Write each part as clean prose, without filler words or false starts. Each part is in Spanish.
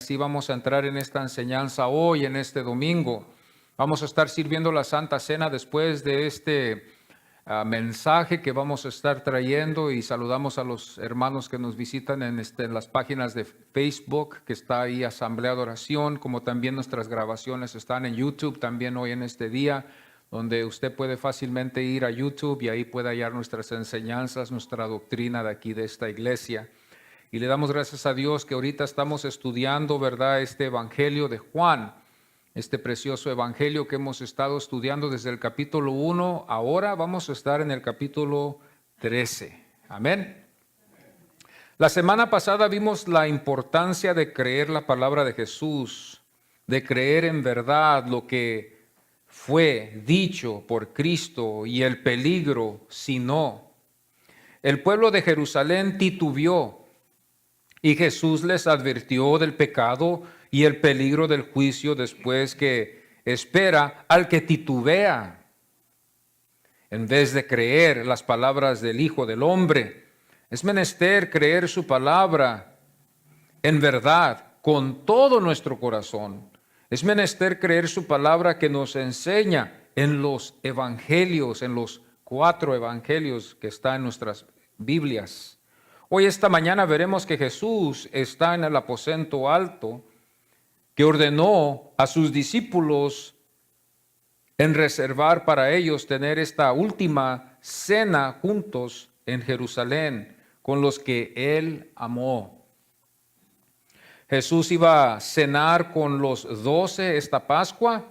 Así vamos a entrar en esta enseñanza hoy, en este domingo. Vamos a estar sirviendo la Santa Cena después de este mensaje que vamos a estar trayendo, y saludamos a los hermanos que nos visitan en las páginas de Facebook, que está ahí Asamblea de Oración, como también nuestras grabaciones están en YouTube también hoy en este día, donde usted puede fácilmente ir a YouTube y ahí puede hallar nuestras enseñanzas, nuestra doctrina de aquí de esta iglesia. Y le damos gracias a Dios que ahorita estamos estudiando, ¿verdad?, este Evangelio de Juan, este precioso Evangelio que hemos estado estudiando desde el capítulo 1. Ahora vamos a estar en el capítulo 13. Amén. La semana pasada vimos la importancia de creer la palabra de Jesús, de creer en verdad lo que fue dicho por Cristo y el peligro si no. El pueblo de Jerusalén titubeó, y Jesús les advirtió del pecado y el peligro del juicio después que espera al que titubea. En vez de creer las palabras del Hijo del Hombre, es menester creer su palabra en verdad con todo nuestro corazón. Es menester creer su palabra que nos enseña en los evangelios, en los 4 evangelios que están en nuestras Biblias. Hoy, esta mañana, veremos que Jesús está en el aposento alto, que ordenó a sus discípulos en reservar para ellos tener esta última cena juntos en Jerusalén con los que Él amó. Jesús iba a cenar con los 12 esta Pascua,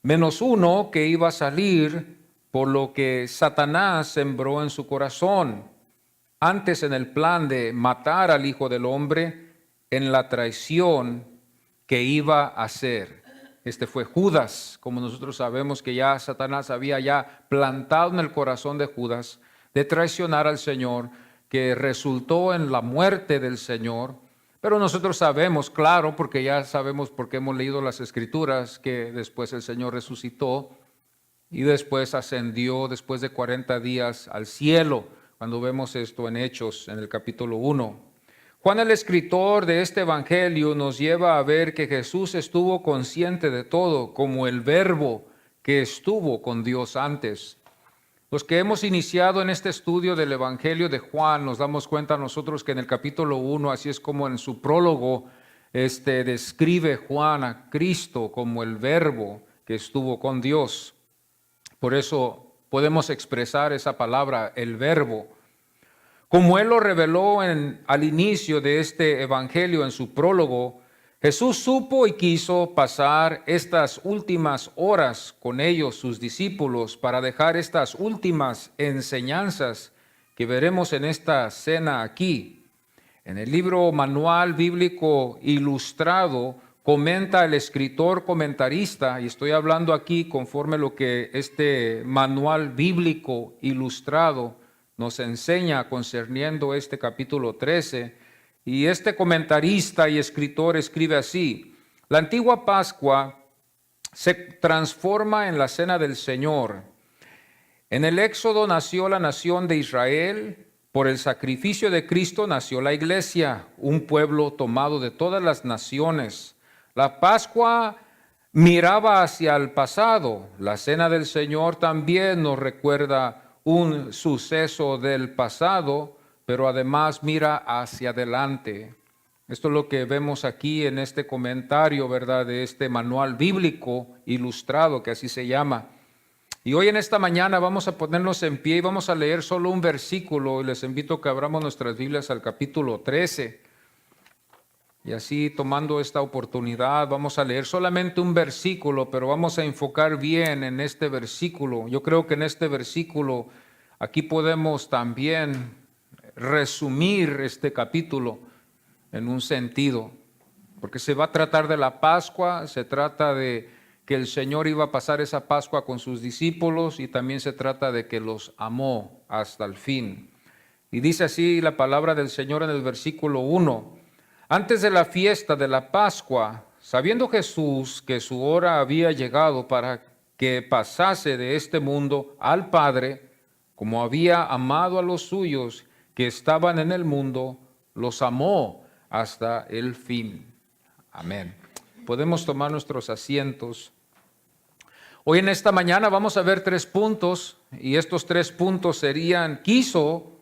menos uno que iba a salir por lo que Satanás sembró en su corazón. Antes, en el plan de matar al Hijo del Hombre, en la traición que iba a hacer. Este fue Judas, como nosotros sabemos que ya Satanás había ya plantado en el corazón de Judas de traicionar al Señor, que resultó en la muerte del Señor. Pero nosotros sabemos, claro, porque ya sabemos, porque hemos leído las Escrituras, que después el Señor resucitó y después ascendió después de 40 días al cielo, cuando vemos esto en Hechos, en el capítulo 1. Juan, el escritor de este evangelio, nos lleva a ver que Jesús estuvo consciente de todo, como el Verbo que estuvo con Dios antes. Los que hemos iniciado en este estudio del evangelio de Juan, nos damos cuenta nosotros que en el capítulo 1, así es como en su prólogo, describe Juan a Cristo como el Verbo que estuvo con Dios. Por eso podemos expresar esa palabra, el Verbo. Como Él lo reveló al inicio de este evangelio en su prólogo, Jesús supo y quiso pasar estas últimas horas con ellos, sus discípulos, para dejar estas últimas enseñanzas que veremos en esta cena aquí. En el libro Manual Bíblico Ilustrado, comenta el escritor comentarista, y estoy hablando aquí conforme lo que este Manual Bíblico Ilustrado nos enseña concerniendo este capítulo 13, y este comentarista y escritor escribe así: la antigua Pascua se transforma en la cena del Señor. En el Éxodo nació la nación de Israel, por el sacrificio de Cristo nació la iglesia, un pueblo tomado de todas las naciones. La Pascua miraba hacia el pasado, la cena del Señor también nos recuerda un suceso del pasado, pero además mira hacia adelante. Esto es lo que vemos aquí en este comentario, ¿verdad?, de este manual bíblico ilustrado, que así se llama. Y hoy en esta mañana vamos a ponernos en pie y vamos a leer solo un versículo, y les invito a que abramos nuestras Biblias al capítulo 13. Y así, tomando esta oportunidad, vamos a leer solamente un versículo, pero vamos a enfocar bien en este versículo. Yo creo que en este versículo, aquí podemos también resumir este capítulo en un sentido, porque se va a tratar de la Pascua, se trata de que el Señor iba a pasar esa Pascua con sus discípulos, y también se trata de que los amó hasta el fin. Y dice así la palabra del Señor en el versículo 1. Antes de la fiesta de la Pascua, sabiendo Jesús que su hora había llegado para que pasase de este mundo al Padre, como había amado a los suyos que estaban en el mundo, los amó hasta el fin. Amén. Podemos tomar nuestros asientos. Hoy en esta mañana vamos a ver 3 puntos, y estos 3 puntos serían: quiso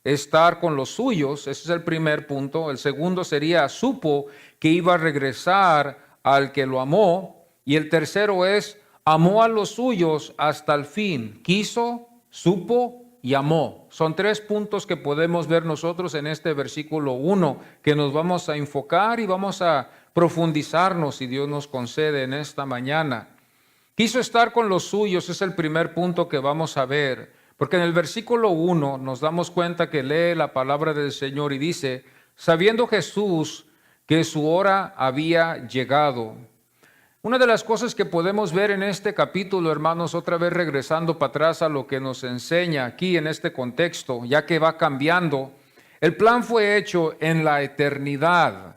estar con los suyos, ese es el primer punto. El segundo sería: supo que iba a regresar al que lo amó. Y el tercero es: amó a los suyos hasta el fin. Quiso, supo y amó. Son 3 puntos que podemos ver nosotros en este versículo 1, que nos vamos a enfocar y vamos a profundizarnos, si Dios nos concede, en esta mañana. Quiso estar con los suyos es el primer punto que vamos a ver, porque en el versículo 1 nos damos cuenta que lee la palabra del Señor y dice: sabiendo Jesús que su hora había llegado. Una de las cosas que podemos ver en este capítulo, hermanos, otra vez regresando para atrás a lo que nos enseña aquí en este contexto, ya que va cambiando, el plan fue hecho en la eternidad.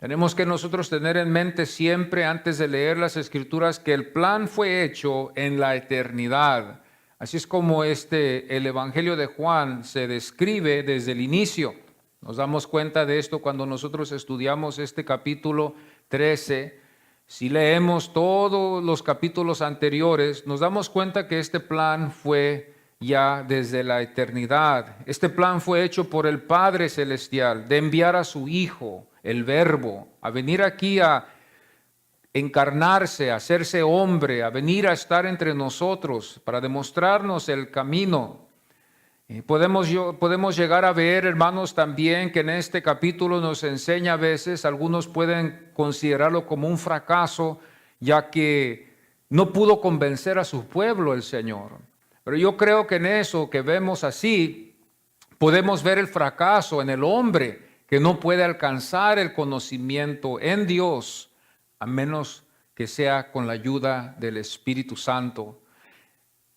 Tenemos que nosotros tener en mente siempre, antes de leer las Escrituras, que el plan fue hecho en la eternidad. Así es como el Evangelio de Juan se describe desde el inicio. Nos damos cuenta de esto cuando nosotros estudiamos este capítulo 13. Si leemos todos los capítulos anteriores, nos damos cuenta que este plan fue ya desde la eternidad. Este plan fue hecho por el Padre Celestial, de enviar a su Hijo, el Verbo, a venir aquí a encarnarse, a hacerse hombre, a venir a estar entre nosotros para demostrarnos el camino. Podemos llegar a ver, hermanos, también que en este capítulo nos enseña a veces, algunos pueden considerarlo como un fracaso, ya que no pudo convencer a su pueblo el Señor. Pero yo creo que en eso que vemos así, podemos ver el fracaso en el hombre que no puede alcanzar el conocimiento en Dios, a menos que sea con la ayuda del Espíritu Santo.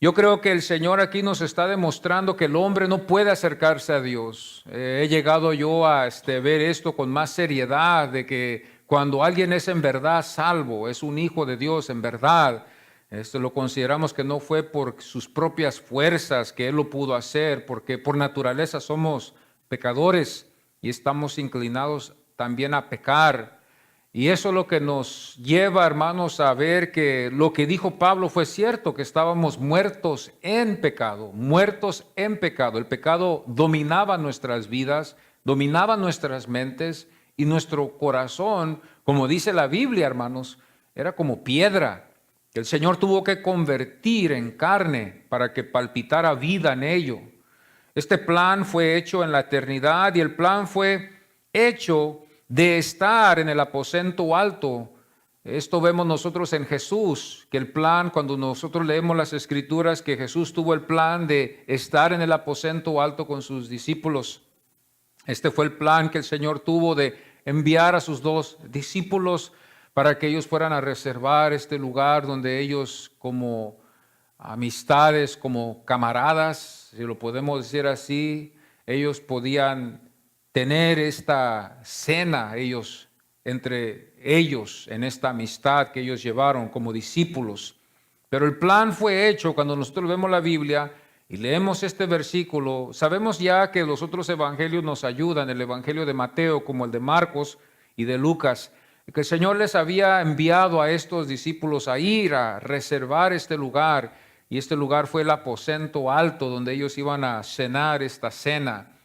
Yo creo que el Señor aquí nos está demostrando que el hombre no puede acercarse a Dios. He llegado yo a ver esto con más seriedad, de que cuando alguien es en verdad salvo, es un hijo de Dios en verdad, lo consideramos que no fue por sus propias fuerzas que Él lo pudo hacer, porque por naturaleza somos pecadores y estamos inclinados también a pecar. Y eso es lo que nos lleva, hermanos, a ver que lo que dijo Pablo fue cierto, que estábamos muertos en pecado, muertos en pecado. El pecado dominaba nuestras vidas, dominaba nuestras mentes, y nuestro corazón, como dice la Biblia, hermanos, era como piedra, que el Señor tuvo que convertir en carne para que palpitara vida en ello. Este plan fue hecho en la eternidad, y el plan fue hecho de estar en el aposento alto. Esto vemos nosotros en Jesús, que el plan, cuando nosotros leemos las Escrituras, que Jesús tuvo el plan de estar en el aposento alto con sus discípulos. Este fue el plan que el Señor tuvo de enviar a sus 2 discípulos para que ellos fueran a reservar este lugar donde ellos, como amistades, como camaradas, si lo podemos decir así, ellos podían tener esta cena entre ellos, en esta amistad que ellos llevaron como discípulos. Pero el plan fue hecho cuando nosotros vemos la Biblia y leemos este versículo. Sabemos ya que los otros evangelios nos ayudan, el evangelio de Mateo como el de Marcos y de Lucas, que el Señor les había enviado a estos discípulos a ir a reservar este lugar, y este lugar fue el aposento alto donde ellos iban a cenar esta cena.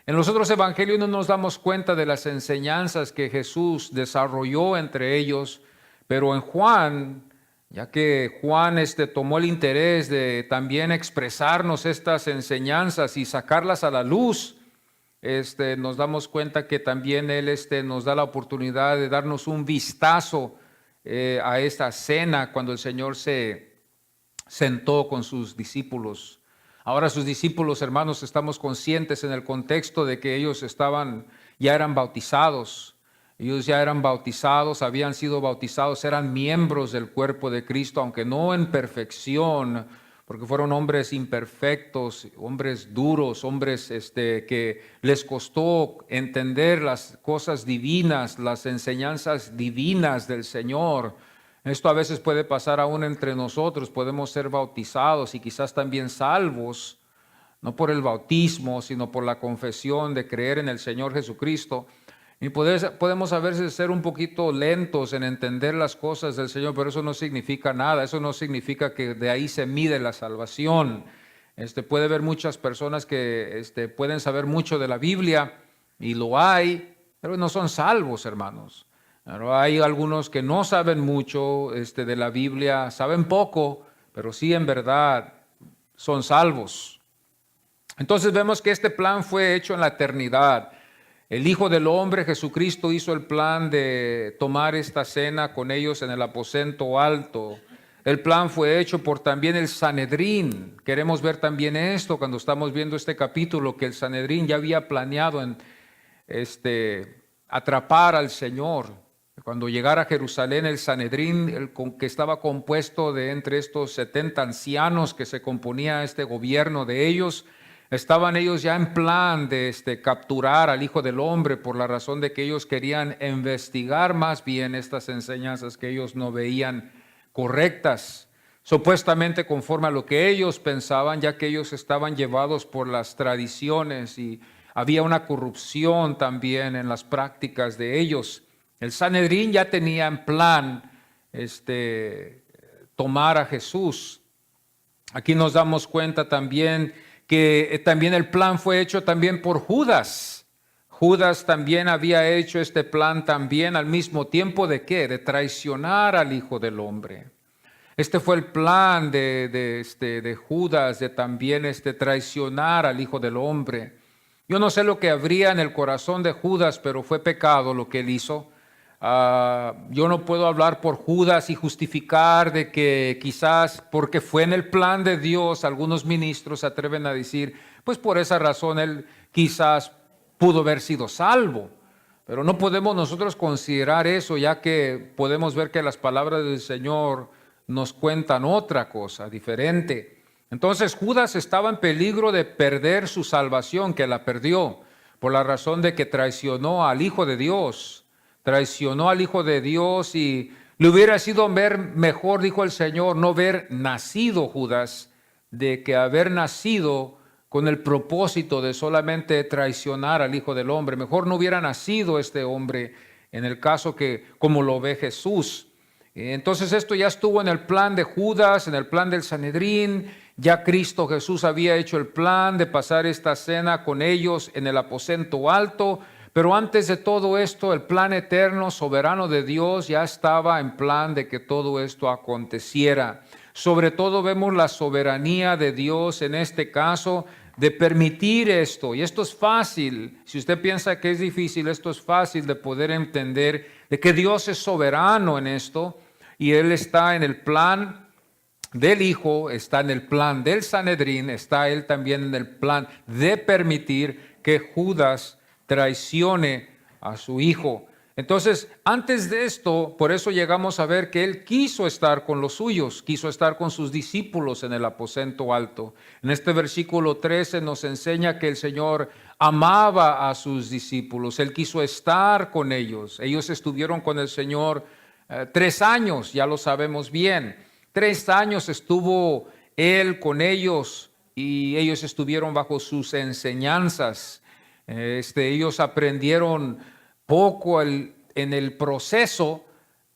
En los otros evangelios no nos damos cuenta de las enseñanzas que Jesús desarrolló entre ellos, pero en Juan, ya que Juan tomó el interés de también expresarnos estas enseñanzas y sacarlas a la luz, nos damos cuenta que también Él nos da la oportunidad de darnos un vistazo a esta cena cuando el Señor se sentó con sus discípulos. Ahora sus discípulos, hermanos, estamos conscientes en el contexto de que ellos ya eran bautizados. Ellos ya eran bautizados, habían sido bautizados, eran miembros del cuerpo de Cristo, aunque no en perfección, porque fueron hombres imperfectos, hombres duros, hombres que les costó entender las cosas divinas, las enseñanzas divinas del Señor. Esto a veces puede pasar aún entre nosotros, podemos ser bautizados y quizás también salvos, no por el bautismo, sino por la confesión de creer en el Señor Jesucristo. Y podemos a veces ser un poquito lentos en entender las cosas del Señor, pero eso no significa nada. Eso no significa que de ahí se mide la salvación. Puede haber muchas personas que pueden saber mucho de la Biblia, y lo hay, pero no son salvos, hermanos. Pero hay algunos que no saben mucho de la Biblia, saben poco, pero sí en verdad son salvos. Entonces vemos que este plan fue hecho en la eternidad. El Hijo del Hombre, Jesucristo, hizo el plan de tomar esta cena con ellos en el aposento alto. El plan fue hecho por también el Sanedrín. Queremos ver también esto cuando estamos viendo este capítulo, que el Sanedrín ya había planeado en atrapar al Señor. Cuando llegara a Jerusalén, el Sanedrín, que estaba compuesto de entre estos 70 ancianos que se componía este gobierno de ellos, estaban ellos ya en plan de capturar al Hijo del Hombre, por la razón de que ellos querían investigar más bien estas enseñanzas que ellos no veían correctas, supuestamente conforme a lo que ellos pensaban, ya que ellos estaban llevados por las tradiciones y había una corrupción también en las prácticas de ellos. El Sanedrín ya tenía en plan tomar a Jesús. Aquí nos damos cuenta también que también el plan fue hecho también por Judas. Judas también había hecho este plan también al mismo tiempo ¿de qué? De traicionar al Hijo del Hombre. Este fue el plan de Judas, de también traicionar al Hijo del Hombre. Yo no sé lo que habría en el corazón de Judas, pero fue pecado lo que él hizo. Yo no puedo hablar por Judas y justificar de que quizás porque fue en el plan de Dios, algunos ministros se atreven a decir, pues por esa razón él quizás pudo haber sido salvo. Pero no podemos nosotros considerar eso, ya que podemos ver que las palabras del Señor nos cuentan otra cosa diferente. Entonces Judas estaba en peligro de perder su salvación, que la perdió por la razón de que traicionó al Hijo de Dios. Traicionó al Hijo de Dios, y le hubiera sido mejor, dijo el Señor, no haber nacido Judas, de que haber nacido con el propósito de solamente traicionar al Hijo del Hombre. Mejor no hubiera nacido este hombre en el caso que como lo ve Jesús. Entonces esto ya estuvo en el plan de Judas, en el plan del Sanedrín. Ya Cristo Jesús había hecho el plan de pasar esta cena con ellos en el aposento alto. Pero antes de todo esto, el plan eterno, soberano de Dios ya estaba en plan de que todo esto aconteciera. Sobre todo vemos la soberanía de Dios en este caso de permitir esto. Y esto es fácil. Si usted piensa que es difícil, esto es fácil de poder entender de que Dios es soberano en esto. Y Él está en el plan del Hijo, está en el plan del Sanedrín, está Él también en el plan de permitir que Judas traicione a su Hijo. Entonces, antes de esto, por eso llegamos a ver que Él quiso estar con los suyos, quiso estar con sus discípulos en el aposento alto. En este versículo 13 nos enseña que el Señor amaba a sus discípulos, Él quiso estar con ellos. Ellos estuvieron con el Señor 3 años, ya lo sabemos bien. 3 años estuvo Él con ellos y ellos estuvieron bajo sus enseñanzas. Ellos aprendieron poco en el proceso,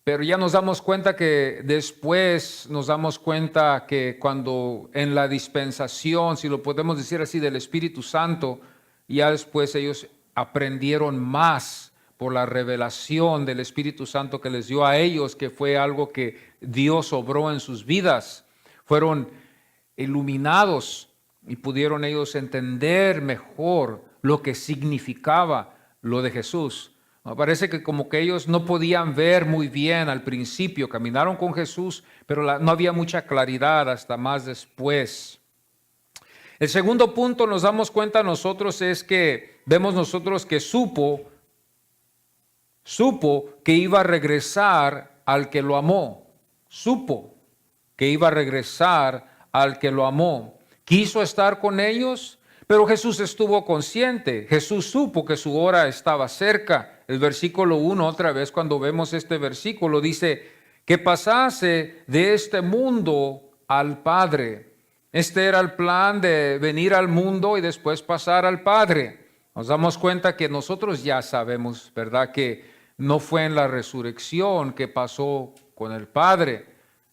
pero ya nos damos cuenta que después nos damos cuenta que cuando en la dispensación, si lo podemos decir así, del Espíritu Santo, ya después ellos aprendieron más por la revelación del Espíritu Santo que les dio a ellos, que fue algo que Dios obró en sus vidas. Fueron iluminados y pudieron ellos entender mejor lo que significaba lo de Jesús. Me parece que como que ellos no podían ver muy bien al principio, caminaron con Jesús, pero no había mucha claridad hasta más después. El segundo punto nos damos cuenta nosotros es que vemos nosotros que supo que iba a regresar al que lo amó. Supo que iba a regresar al que lo amó. Quiso estar con ellos, pero Jesús estuvo consciente. Jesús supo que su hora estaba cerca. El versículo 1, otra vez cuando vemos este versículo, dice que pasase de este mundo al Padre. Este era el plan de venir al mundo y después pasar al Padre. Nos damos cuenta que nosotros ya sabemos, ¿verdad?, que no fue en la resurrección que pasó con el Padre.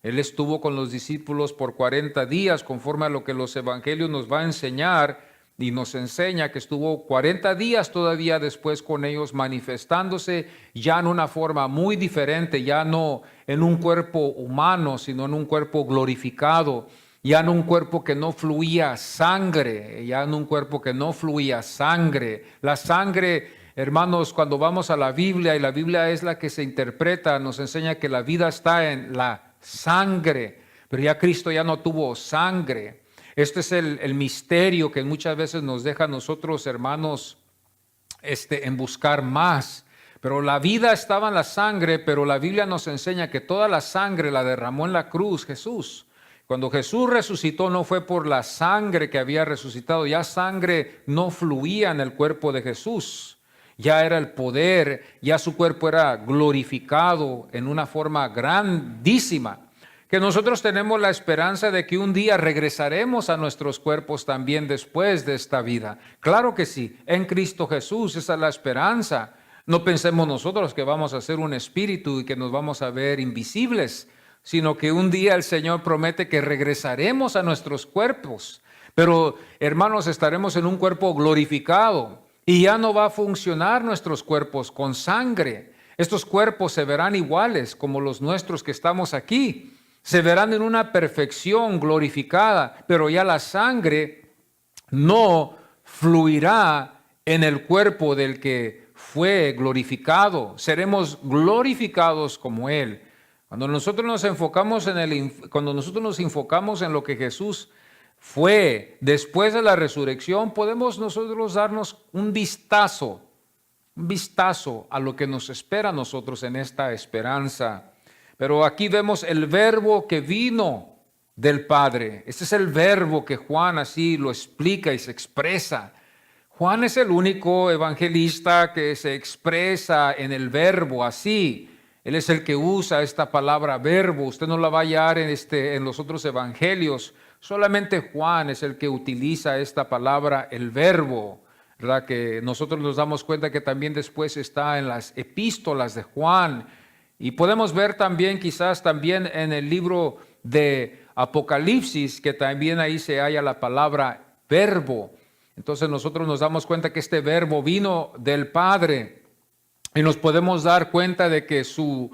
Él estuvo con los discípulos por 40 días, conforme a lo que los evangelios nos va a enseñar, y nos enseña que estuvo 40 días todavía después con ellos, manifestándose ya en una forma muy diferente, ya no en un cuerpo humano, sino en un cuerpo glorificado, ya en un cuerpo que no fluía sangre, ya en un cuerpo que no fluía sangre. La sangre, hermanos, cuando vamos a la Biblia, y la Biblia es la que se interpreta, nos enseña que la vida está en la sangre, pero ya Cristo ya no tuvo sangre. Este es el misterio que muchas veces nos deja a nosotros, hermanos, en buscar más. Pero la vida estaba en la sangre, pero la Biblia nos enseña que toda la sangre la derramó en la cruz Jesús. Cuando Jesús resucitó no fue por la sangre que había resucitado, ya sangre no fluía en el cuerpo de Jesús. Ya era el poder, ya su cuerpo era glorificado en una forma grandísima. Que nosotros tenemos la esperanza de que un día regresaremos a nuestros cuerpos también después de esta vida. Claro que sí, en Cristo Jesús, esa es la esperanza. No pensemos nosotros que vamos a ser un espíritu y que nos vamos a ver invisibles, sino que un día el Señor promete que regresaremos a nuestros cuerpos. Pero, hermanos, estaremos en un cuerpo glorificado y ya no va a funcionar nuestros cuerpos con sangre. Estos cuerpos se verán iguales como los nuestros que estamos aquí. Se verán en una perfección glorificada, pero ya la sangre no fluirá en el cuerpo del que fue glorificado. Seremos glorificados como Él. Cuando nosotros nos enfocamos en lo que Jesús fue después de la resurrección, podemos nosotros darnos un vistazo a lo que nos espera a nosotros en esta esperanza. Pero aquí vemos el verbo que vino del Padre. Este es el verbo que Juan así lo explica y se expresa. Juan es el único evangelista que se expresa en el verbo así. Él es el que usa esta palabra verbo. Usted no la va a hallar en los otros evangelios. Solamente Juan es el que utiliza esta palabra, el verbo, ¿verdad? Que nosotros nos damos cuenta que también después está en las epístolas de Juan. Y podemos ver también, quizás también en el libro de Apocalipsis, que también ahí se halla la palabra verbo. Entonces nosotros nos damos cuenta que este verbo vino del Padre. Y nos podemos dar cuenta de que su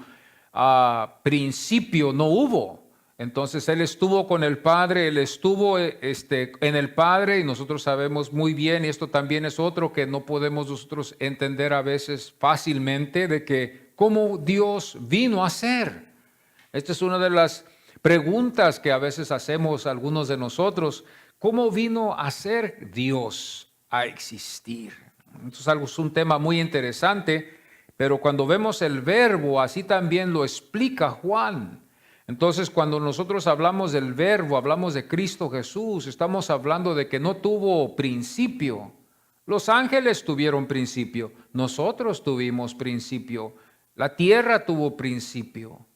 principio no hubo. Entonces Él estuvo con el Padre, Él estuvo en el Padre, y nosotros sabemos muy bien, y esto también es otro que no podemos nosotros entender a veces fácilmente, de que cómo Dios vino a ser. Esta es una de las preguntas que a veces hacemos algunos de nosotros. ¿Cómo vino a ser Dios, a existir? Esto es un tema muy interesante. Pero cuando vemos el verbo, así también lo explica Juan. Entonces, cuando nosotros hablamos del verbo, hablamos de Cristo Jesús, estamos hablando de que no tuvo principio. Los ángeles tuvieron principio, nosotros tuvimos principio, la tierra tuvo principio.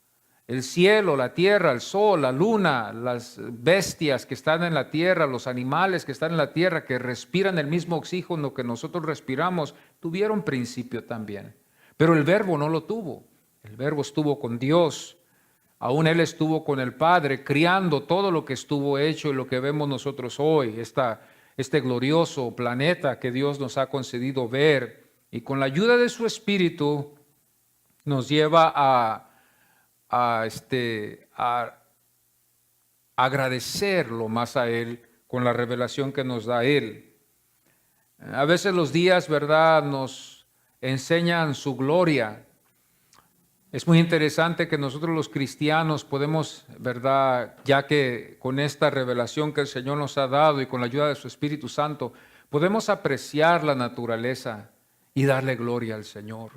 El cielo, la tierra, el sol, la luna, las bestias que están en la tierra, los animales que están en la tierra, que respiran el mismo oxígeno que nosotros respiramos, tuvieron principio también. Pero el verbo no lo tuvo. El verbo estuvo con Dios. Aún Él estuvo con el Padre, criando todo lo que estuvo hecho y lo que vemos nosotros hoy, este glorioso planeta que Dios nos ha concedido ver. Y con la ayuda de su Espíritu nos lleva a agradecerlo más a Él con la revelación que nos da Él. A veces los días, ¿verdad?, nos enseñan su gloria. Es muy interesante que nosotros los cristianos podemos, ¿verdad?, ya que con esta revelación que el Señor nos ha dado y con la ayuda de su Espíritu Santo, podemos apreciar la naturaleza y darle gloria al Señor.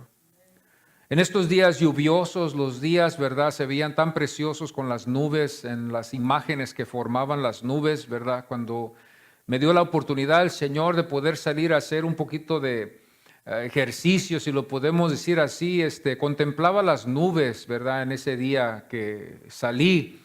En estos días lluviosos, los días, ¿verdad?, se veían tan preciosos con las nubes, en las imágenes que formaban las nubes, ¿verdad?, cuando me dio la oportunidad el Señor de poder salir a hacer un poquito de ejercicio, si lo podemos decir así, contemplaba las nubes, ¿verdad?, en ese día que salí,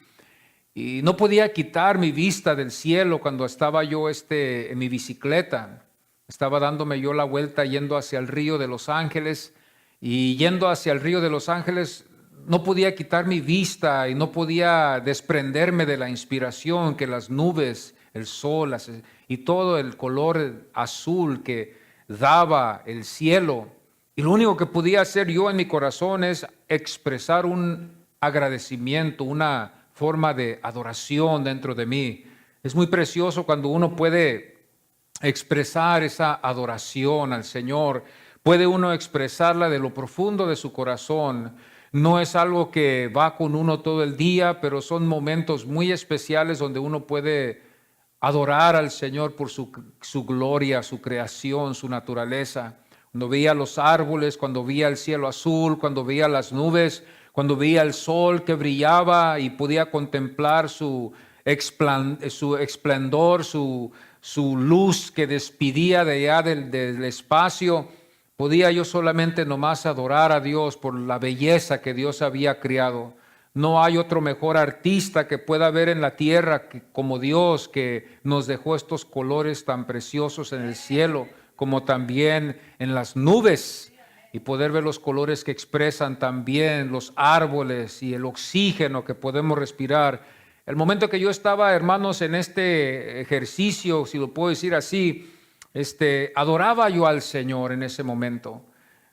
y no podía quitar mi vista del cielo cuando estaba yo en mi bicicleta. Estaba dándome yo la vuelta yendo hacia el río de Los Ángeles, y yendo hacia el río de Los Ángeles no podía quitar mi vista y no podía desprenderme de la inspiración que las nubes, el sol y todo el color azul que daba el cielo. Y lo único que podía hacer yo en mi corazón es expresar un agradecimiento, una forma de adoración dentro de mí. Es muy precioso cuando uno puede expresar esa adoración al Señor. Puede uno expresarla de lo profundo de su corazón. No es algo que va con uno todo el día, pero son momentos muy especiales donde uno puede adorar al Señor por su gloria, su creación, su naturaleza. Cuando veía los árboles, cuando veía el cielo azul, cuando veía las nubes, cuando veía el sol que brillaba y podía contemplar su esplendor, su luz que despidía de allá del espacio, podía yo solamente nomás adorar a Dios por la belleza que Dios había creado. No hay otro mejor artista que pueda ver en la tierra como Dios, que nos dejó estos colores tan preciosos en el cielo, como también en las nubes, y poder ver los colores que expresan también los árboles y el oxígeno que podemos respirar. El momento que yo estaba, hermanos, en este ejercicio, si lo puedo decir así, adoraba yo al Señor en ese momento.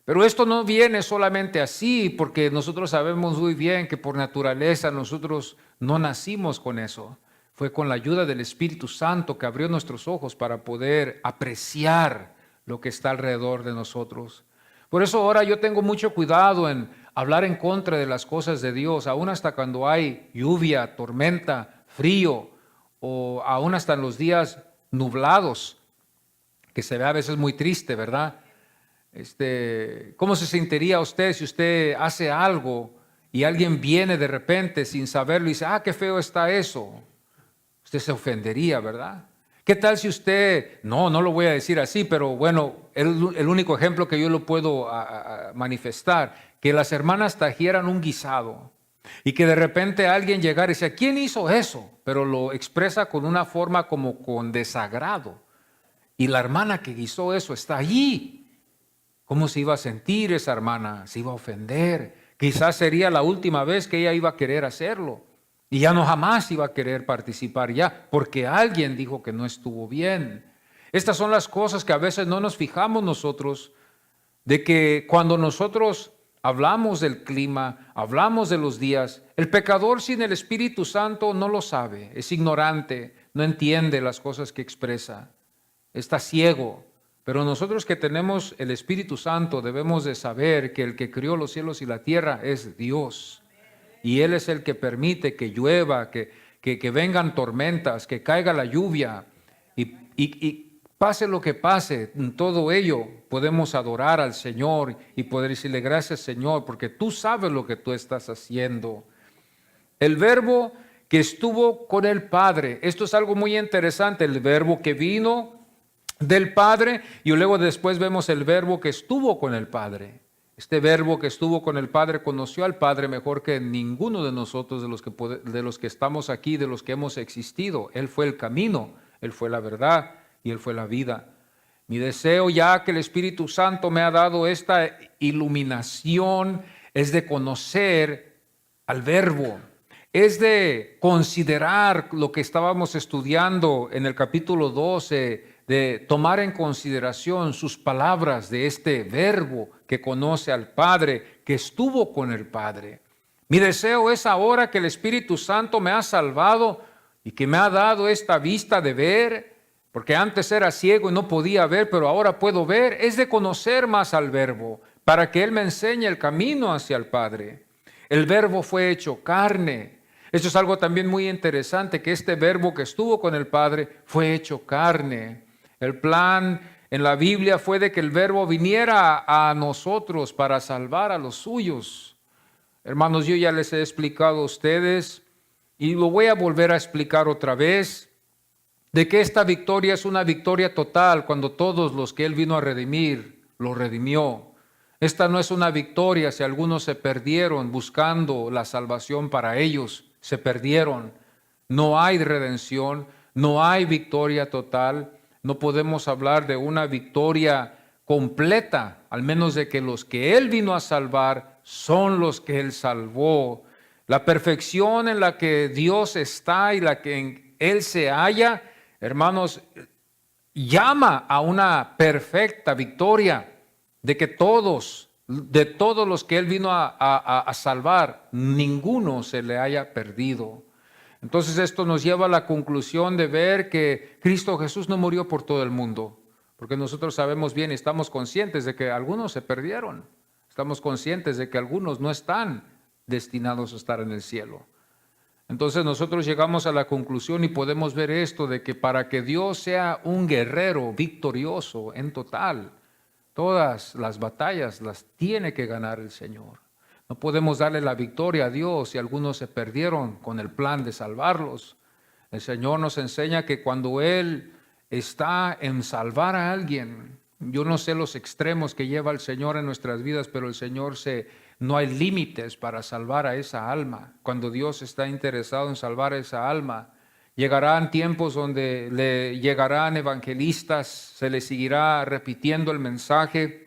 Pero esto no viene solamente así, porque nosotros sabemos muy bien que por naturaleza nosotros no nacimos con eso. Fue con la ayuda del Espíritu Santo que abrió nuestros ojos para poder apreciar lo que está alrededor de nosotros. Por eso ahora yo tengo mucho cuidado en hablar en contra de las cosas de Dios, aún hasta cuando hay lluvia, tormenta, frío, o aún hasta en los días nublados, que se ve a veces muy triste, ¿verdad? ¿Cómo se sentiría usted si usted hace algo y alguien viene de repente sin saberlo y dice, qué feo está eso? Usted se ofendería, ¿verdad? ¿Qué tal si usted, no lo voy a decir así, pero bueno, el único ejemplo que yo lo puedo manifestar, que las hermanas trajeran un guisado y que de repente alguien llegara y dice, ¿quién hizo eso? Pero lo expresa con una forma como con desagrado. Y la hermana que guisó eso está allí. ¿Cómo se iba a sentir esa hermana? Se iba a ofender. Quizás sería la última vez que ella iba a querer hacerlo. Y ya no jamás iba a querer participar ya, porque alguien dijo que no estuvo bien. Estas son las cosas que a veces no nos fijamos nosotros, de que cuando nosotros hablamos del clima, hablamos de los días, el pecador sin el Espíritu Santo no lo sabe, es ignorante, no entiende las cosas que expresa, está ciego. Pero nosotros que tenemos el Espíritu Santo debemos de saber que el que creó los cielos y la tierra es Dios. Y Él es el que permite que llueva, que vengan tormentas, que caiga la lluvia. Y pase lo que pase, en todo ello podemos adorar al Señor y poder decirle gracias, Señor, porque tú sabes lo que tú estás haciendo. El verbo que estuvo con el Padre, esto es algo muy interesante, el verbo que vino del Padre, y luego después vemos el verbo que estuvo con el Padre. Este verbo que estuvo con el Padre conoció al Padre mejor que ninguno de nosotros, de los que estamos aquí, de los que hemos existido. Él fue el camino, Él fue la verdad y Él fue la vida. Mi deseo, ya que el Espíritu Santo me ha dado esta iluminación, es de conocer al verbo, es de considerar lo que estábamos estudiando en el capítulo 12, de tomar en consideración sus palabras de este verbo que conoce al Padre, que estuvo con el Padre. Mi deseo es ahora que el Espíritu Santo me ha salvado y que me ha dado esta vista de ver, porque antes era ciego y no podía ver, pero ahora puedo ver, es de conocer más al verbo, para que Él me enseñe el camino hacia el Padre. El verbo fue hecho carne. Esto es algo también muy interesante, que este verbo que estuvo con el Padre fue hecho carne. El plan en la Biblia fue de que el verbo viniera a nosotros para salvar a los suyos. Hermanos, yo ya les he explicado a ustedes y lo voy a volver a explicar otra vez, de que esta victoria es una victoria total cuando todos los que Él vino a redimir, lo redimió. Esta no es una victoria si algunos se perdieron buscando la salvación para ellos, se perdieron. No hay redención, no hay victoria total. No podemos hablar de una victoria completa, al menos de que los que Él vino a salvar son los que Él salvó. La perfección en la que Dios está y la que en Él se halla, hermanos, llama a una perfecta victoria, de que de todos los que Él vino a salvar, ninguno se le haya perdido. Entonces esto nos lleva a la conclusión de ver que Cristo Jesús no murió por todo el mundo, porque nosotros sabemos bien y estamos conscientes de que algunos se perdieron, estamos conscientes de que algunos no están destinados a estar en el cielo. Entonces nosotros llegamos a la conclusión y podemos ver esto, de que para que Dios sea un guerrero victorioso en total, todas las batallas las tiene que ganar el Señor. No podemos darle la victoria a Dios si algunos se perdieron con el plan de salvarlos. El Señor nos enseña que cuando Él está en salvar a alguien, yo no sé los extremos que lleva el Señor en nuestras vidas, pero el Señor no hay límites para salvar a esa alma. Cuando Dios está interesado en salvar a esa alma, llegarán tiempos donde le llegarán evangelistas, se le seguirá repitiendo el mensaje.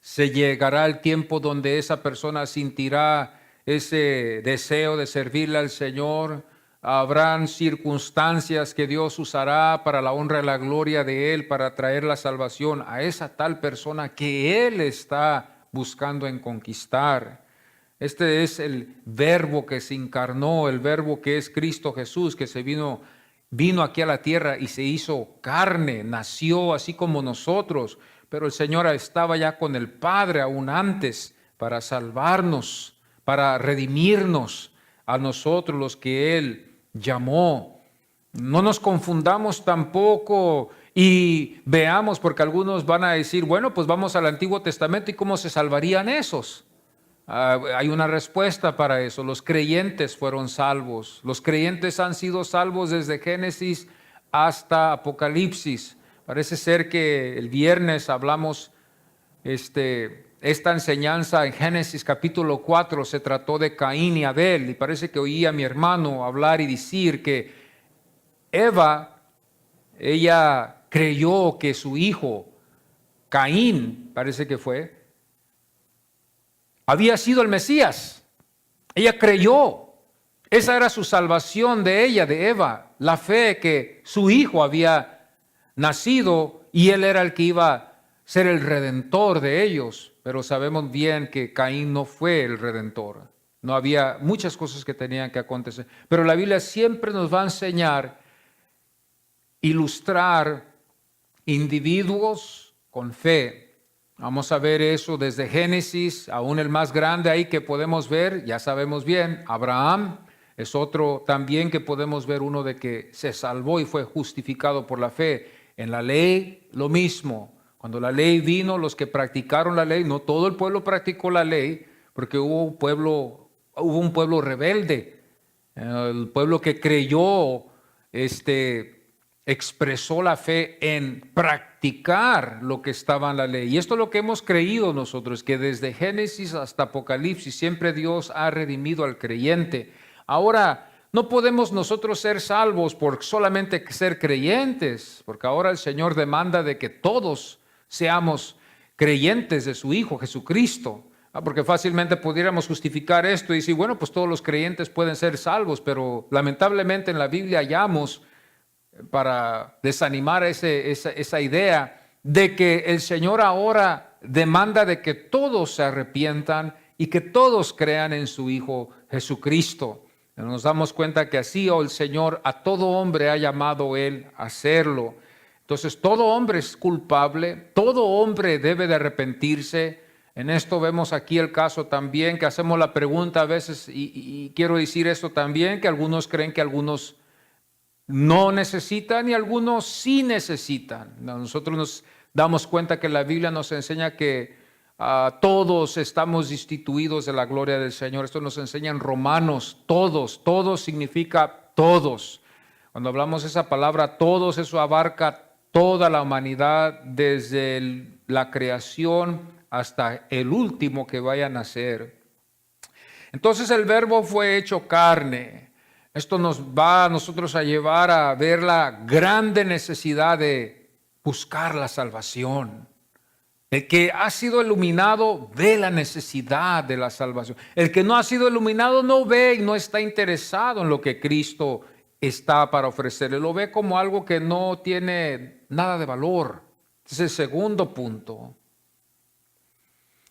Se llegará el tiempo donde esa persona sentirá ese deseo de servirle al Señor. Habrán circunstancias que Dios usará para la honra y la gloria de Él, para traer la salvación a esa tal persona que Él está buscando en conquistar. Este es el verbo que se encarnó, el verbo que es Cristo Jesús, que vino aquí a la tierra y se hizo carne, nació así como nosotros. Pero el Señor estaba ya con el Padre aún antes para salvarnos, para redimirnos a nosotros los que Él llamó. No nos confundamos tampoco y veamos, porque algunos van a decir, bueno, pues vamos al Antiguo Testamento y cómo se salvarían esos. Hay una respuesta para eso. Los creyentes fueron salvos. Los creyentes han sido salvos desde Génesis hasta Apocalipsis. Parece ser que el viernes hablamos esta enseñanza en Génesis capítulo 4, se trató de Caín y Abel, y parece que oí a mi hermano hablar y decir que Eva, ella creyó que su hijo Caín, parece que fue, había sido el Mesías. Ella creyó. Esa era su salvación de ella, de Eva, la fe que su hijo había nacido y él era el que iba a ser el redentor de ellos. Pero sabemos bien que Caín no fue el redentor. No había muchas cosas que tenían que acontecer. Pero la Biblia siempre nos va a enseñar, ilustrar individuos con fe. Vamos a ver eso desde Génesis, aún el más grande ahí que podemos ver, ya sabemos bien, Abraham es otro también que podemos ver, uno de que se salvó y fue justificado por la fe. En la ley, lo mismo. Cuando la ley vino, los que practicaron la ley, no todo el pueblo practicó la ley, porque hubo un pueblo rebelde. El pueblo que creyó, expresó la fe en practicar lo que estaba en la ley. Y esto es lo que hemos creído nosotros, que desde Génesis hasta Apocalipsis siempre Dios ha redimido al creyente. Ahora, no podemos nosotros ser salvos por solamente ser creyentes, porque ahora el Señor demanda de que todos seamos creyentes de su Hijo Jesucristo. Porque fácilmente pudiéramos justificar esto y decir, bueno, pues todos los creyentes pueden ser salvos, pero lamentablemente en la Biblia hallamos, para desanimar esa idea, de que el Señor ahora demanda de que todos se arrepientan y que todos crean en su Hijo Jesucristo. Nos damos cuenta que así el Señor a todo hombre ha llamado Él a hacerlo. Entonces todo hombre es culpable, todo hombre debe de arrepentirse. En esto vemos aquí el caso también, que hacemos la pregunta a veces, y quiero decir esto también, que algunos creen que algunos no necesitan y algunos sí necesitan. Nosotros nos damos cuenta que la Biblia nos enseña que todos estamos destituidos de la gloria del Señor. Esto nos enseña en Romanos, todos significa todos. Cuando hablamos esa palabra todos, eso abarca toda la humanidad, desde la creación hasta el último que vaya a nacer. Entonces el verbo fue hecho carne. Esto nos va a nosotros a llevar a ver la grande necesidad de buscar la salvación. El que ha sido iluminado ve la necesidad de la salvación. El que no ha sido iluminado no ve y no está interesado en lo que Cristo está para ofrecerle. Lo ve como algo que no tiene nada de valor. Ese es el segundo punto.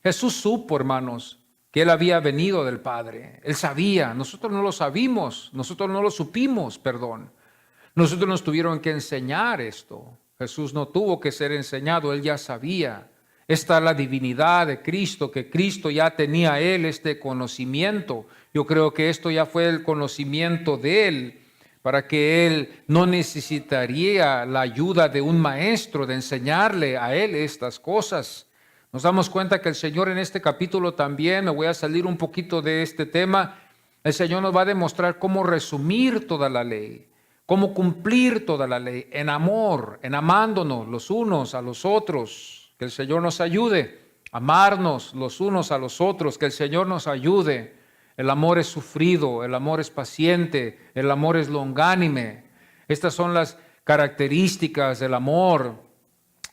Jesús supo, hermanos, que Él había venido del Padre. Él sabía, nosotros no lo sabimos, nosotros no lo supimos, perdón. Nosotros nos tuvieron que enseñar esto. Jesús no tuvo que ser enseñado, Él ya sabía. Esta es la divinidad de Cristo, que Cristo ya tenía Él este conocimiento. Yo creo que esto ya fue el conocimiento de Él, para que Él no necesitaría la ayuda de un maestro de enseñarle a Él estas cosas. Nos damos cuenta que el Señor en este capítulo también, me voy a salir un poquito de este tema, el Señor nos va a demostrar cómo resumir toda la ley, cómo cumplir toda la ley en amor, en amándonos los unos a los otros. Que el Señor nos ayude a amarnos los unos a los otros, que el Señor nos ayude. El amor es sufrido, el amor es paciente, el amor es longánime. Estas son las características del amor.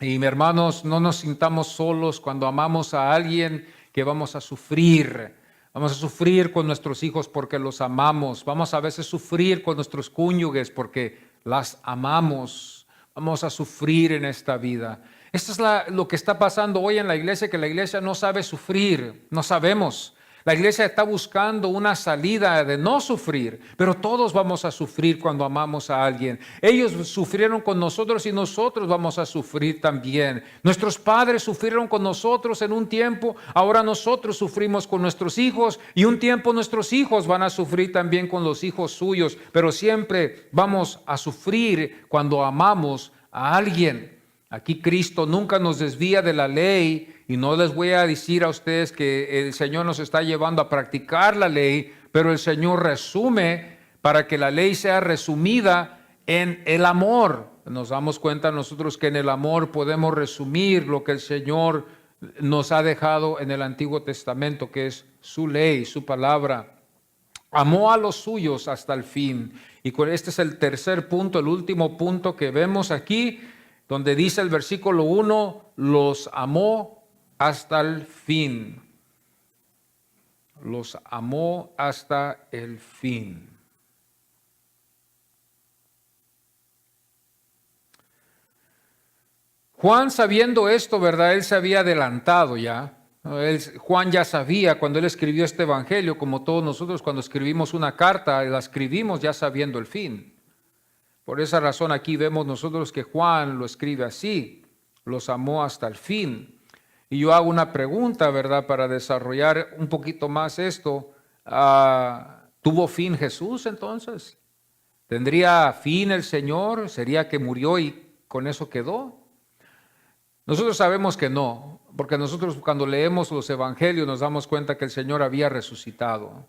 Y mis hermanos, no nos sintamos solos cuando amamos a alguien que vamos a sufrir. Vamos a sufrir con nuestros hijos porque los amamos. Vamos a veces sufrir con nuestros cónyuges porque las amamos. Vamos a sufrir en esta vida. Esto es lo que está pasando hoy en la iglesia, que la iglesia no sabe sufrir. No sabemos. La iglesia está buscando una salida de no sufrir, pero todos vamos a sufrir cuando amamos a alguien. Ellos sufrieron con nosotros y nosotros vamos a sufrir también. Nuestros padres sufrieron con nosotros en un tiempo, ahora nosotros sufrimos con nuestros hijos y un tiempo nuestros hijos van a sufrir también con los hijos suyos, pero siempre vamos a sufrir cuando amamos a alguien. Aquí Cristo nunca nos desvía de la ley y no les voy a decir a ustedes que el Señor nos está llevando a practicar la ley, pero el Señor resume para que la ley sea resumida en el amor. Nos damos cuenta nosotros que en el amor podemos resumir lo que el Señor nos ha dejado en el Antiguo Testamento, que es su ley, su palabra. Amó a los suyos hasta el fin. Y este es el tercer punto, el último punto que vemos aquí, donde dice el versículo 1, los amó hasta el fin. Los amó hasta el fin. Juan, sabiendo esto, ¿verdad? Él se había adelantado ya. Juan ya sabía cuando él escribió este evangelio, como todos nosotros cuando escribimos una carta, la escribimos ya sabiendo el fin. Por esa razón aquí vemos nosotros que Juan lo escribe así, los amó hasta el fin. Y yo hago una pregunta, ¿verdad? Para desarrollar un poquito más esto. ¿Tuvo fin Jesús entonces? ¿Tendría fin el Señor? ¿Sería que murió y con eso quedó? Nosotros sabemos que no, porque nosotros cuando leemos los evangelios nos damos cuenta que el Señor había resucitado.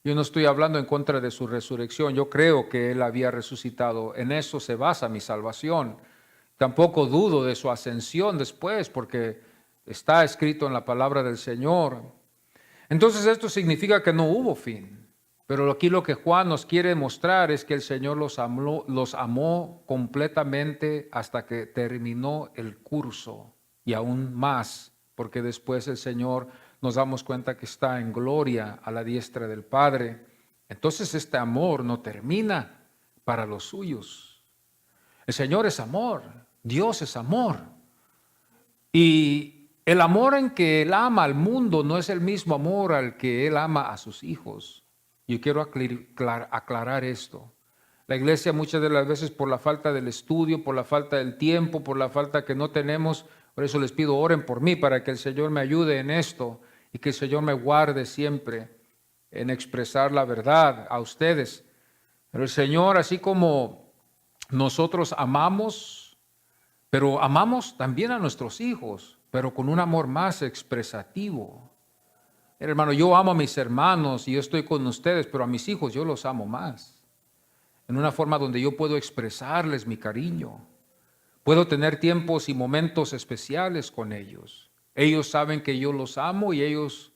Yo no estoy hablando en contra de su resurrección, yo creo que Él había resucitado, en eso se basa mi salvación. Tampoco dudo de su ascensión después, porque está escrito en la palabra del Señor. Entonces esto significa que no hubo fin, pero aquí lo que Juan nos quiere mostrar es que el Señor los amó completamente hasta que terminó el curso y aún más, porque después el Señor nos damos cuenta que está en gloria a la diestra del Padre. Entonces este amor no termina para los suyos. El Señor es amor, Dios es amor. Y el amor en que Él ama al mundo no es el mismo amor al que Él ama a sus hijos. Yo quiero aclarar esto. La iglesia muchas de las veces por la falta del estudio, por la falta del tiempo, por la falta que no tenemos, por eso les pido oren por mí para que el Señor me ayude en esto y que el Señor me guarde siempre en expresar la verdad a ustedes. Pero el Señor, así como nosotros amamos, pero amamos también a nuestros hijos, pero con un amor más expresativo. Hermano, yo amo a mis hermanos y yo estoy con ustedes, pero a mis hijos yo los amo más. En una forma donde yo puedo expresarles mi cariño. Puedo tener tiempos y momentos especiales con ellos. Ellos saben que yo los amo y ellos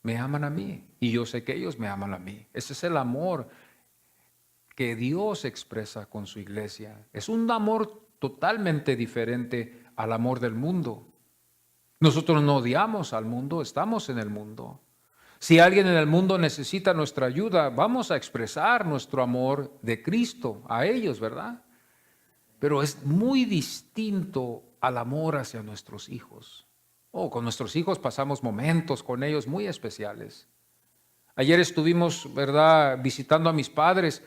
me aman a mí. Y yo sé que ellos me aman a mí. Ese es el amor que Dios expresa con su iglesia. Es un amor totalmente diferente al amor del mundo. Nosotros no odiamos al mundo, estamos en el mundo. Si alguien en el mundo necesita nuestra ayuda, vamos a expresar nuestro amor de Cristo a ellos, ¿verdad? Pero es muy distinto al amor hacia nuestros hijos. Con nuestros hijos pasamos momentos con ellos muy especiales. Ayer estuvimos, ¿verdad?, visitando a mis padres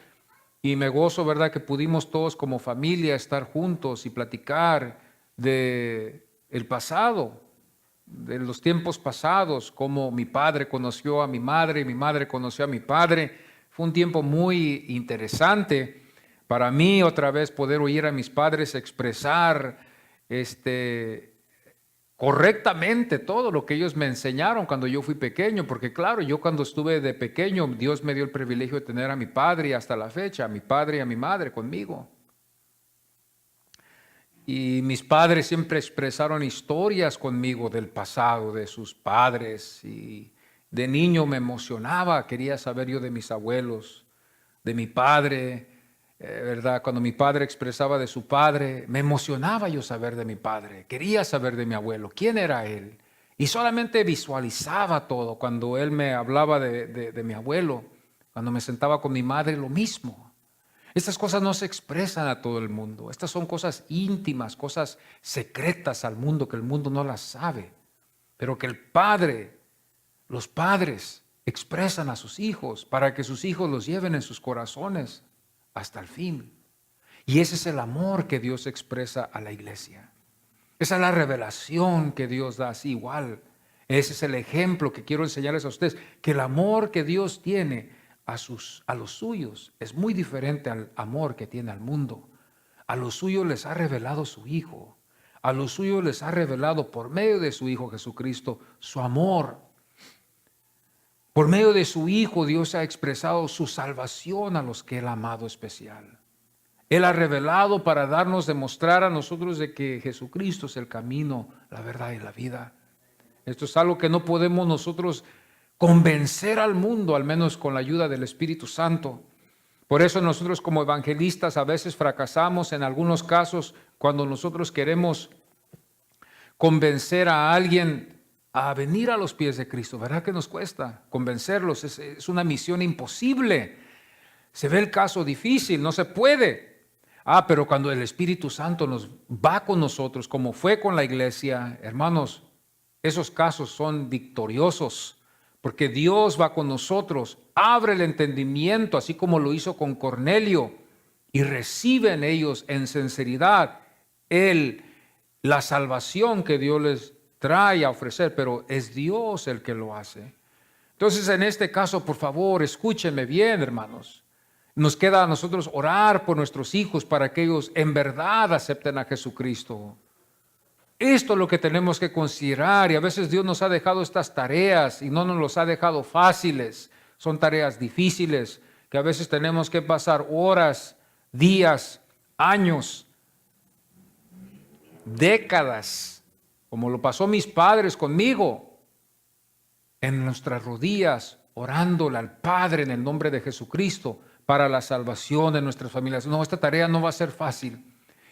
y me gozo, ¿verdad?, que pudimos todos como familia estar juntos y platicar de el pasado, de los tiempos pasados, cómo mi padre conoció a mi madre conoció a mi padre. Fue un tiempo muy interesante para mí, otra vez poder oír a mis padres expresar correctamente todo lo que ellos me enseñaron cuando yo fui pequeño, porque claro, yo cuando estuve de pequeño, Dios me dio el privilegio de tener a mi padre y hasta la fecha, a mi padre y a mi madre conmigo. Y mis padres siempre expresaron historias conmigo del pasado, de sus padres, y de niño me emocionaba, quería saber yo de mis abuelos, de mi padre, ¿verdad? Cuando mi padre expresaba de su padre, me emocionaba yo saber de mi padre, quería saber de mi abuelo, quién era él. Y solamente visualizaba todo cuando él me hablaba de mi abuelo, cuando me sentaba con mi madre, lo mismo. Estas cosas no se expresan a todo el mundo. Estas son cosas íntimas, cosas secretas al mundo que el mundo no las sabe. Pero que los padres expresan a sus hijos para que sus hijos los lleven en sus corazones hasta el fin. Y ese es el amor que Dios expresa a la iglesia. Esa es la revelación que Dios da así igual. Ese es el ejemplo que quiero enseñarles a ustedes, que el amor que Dios tiene a los suyos es muy diferente al amor que tiene al mundo. A los suyos les ha revelado su Hijo. A los suyos les ha revelado por medio de su Hijo Jesucristo su amor. Por medio de su Hijo Dios ha expresado su salvación a los que Él ha amado especial. Él ha revelado para darnos, demostrar a nosotros de que Jesucristo es el camino, la verdad y la vida. Esto es algo que no podemos nosotros convencer al mundo, al menos con la ayuda del Espíritu Santo. Por eso nosotros como evangelistas a veces fracasamos en algunos casos cuando nosotros queremos convencer a alguien a venir a los pies de Cristo. ¿Verdad que nos cuesta convencerlos? Es una misión imposible. Se ve el caso difícil, no se puede. Pero cuando el Espíritu Santo nos va con nosotros, como fue con la iglesia, hermanos, esos casos son victoriosos. Porque Dios va con nosotros, abre el entendimiento, así como lo hizo con Cornelio, y reciben ellos en sinceridad la salvación que Dios les trae a ofrecer, pero es Dios el que lo hace. Entonces, en este caso, por favor, escúchenme bien, hermanos. Nos queda a nosotros orar por nuestros hijos para que ellos en verdad acepten a Jesucristo. Esto es lo que tenemos que considerar, y a veces Dios nos ha dejado estas tareas y no nos los ha dejado fáciles. Son tareas difíciles que a veces tenemos que pasar horas, días, años, décadas, como lo pasó mis padres conmigo, en nuestras rodillas, orándole al Padre en el nombre de Jesucristo para la salvación de nuestras familias. No, esta tarea no va a ser fácil.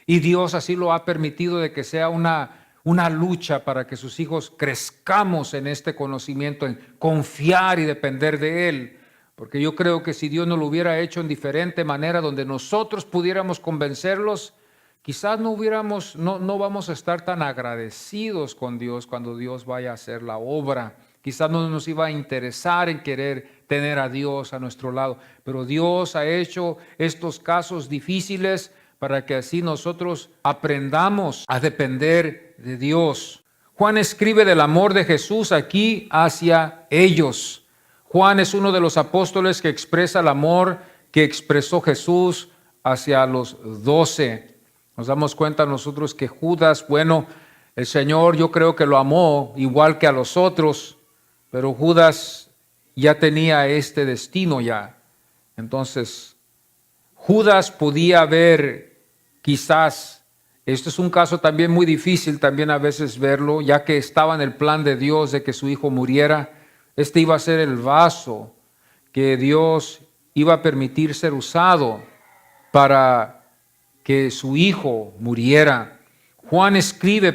Y Dios así lo ha permitido de que sea una lucha para que sus hijos crezcamos en este conocimiento, en confiar y depender de Él. Porque yo creo que si Dios no lo hubiera hecho en diferente manera, donde nosotros pudiéramos convencerlos, quizás no vamos a estar tan agradecidos con Dios cuando Dios vaya a hacer la obra. Quizás no nos iba a interesar en querer tener a Dios a nuestro lado. Pero Dios ha hecho estos casos difíciles para que así nosotros aprendamos a depender de Dios. Juan escribe del amor de Jesús aquí hacia ellos. Juan es uno de los apóstoles que expresa el amor que expresó Jesús hacia los 12. Nos damos cuenta nosotros que Judas, el Señor yo creo que lo amó igual que a los otros, pero Judas ya tenía este destino ya. Entonces, Judas podía ver, quizás, esto es un caso también muy difícil también a veces verlo, ya que estaba en el plan de Dios de que su hijo muriera. Este iba a ser el vaso que Dios iba a permitir ser usado para que su hijo muriera. Juan escribe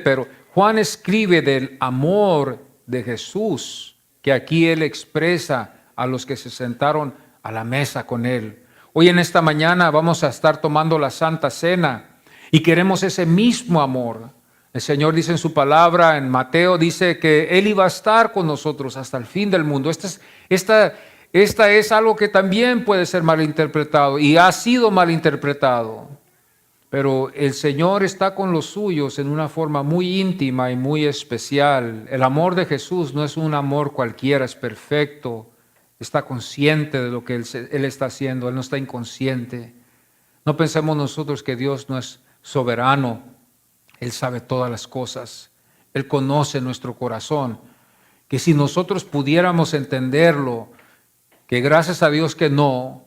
del amor de Jesús que aquí él expresa a los que se sentaron a la mesa con él. Hoy en esta mañana vamos a estar tomando la Santa Cena y queremos ese mismo amor. El Señor dice en su palabra, en Mateo, dice que Él iba a estar con nosotros hasta el fin del mundo. Esta es algo que también puede ser malinterpretado y ha sido malinterpretado. Pero el Señor está con los suyos en una forma muy íntima y muy especial. El amor de Jesús no es un amor cualquiera, es perfecto. Está consciente de lo que Él está haciendo, Él no está inconsciente. No pensemos nosotros que Dios no es soberano, Él sabe todas las cosas, Él conoce nuestro corazón, que si nosotros pudiéramos entenderlo, que gracias a Dios que no,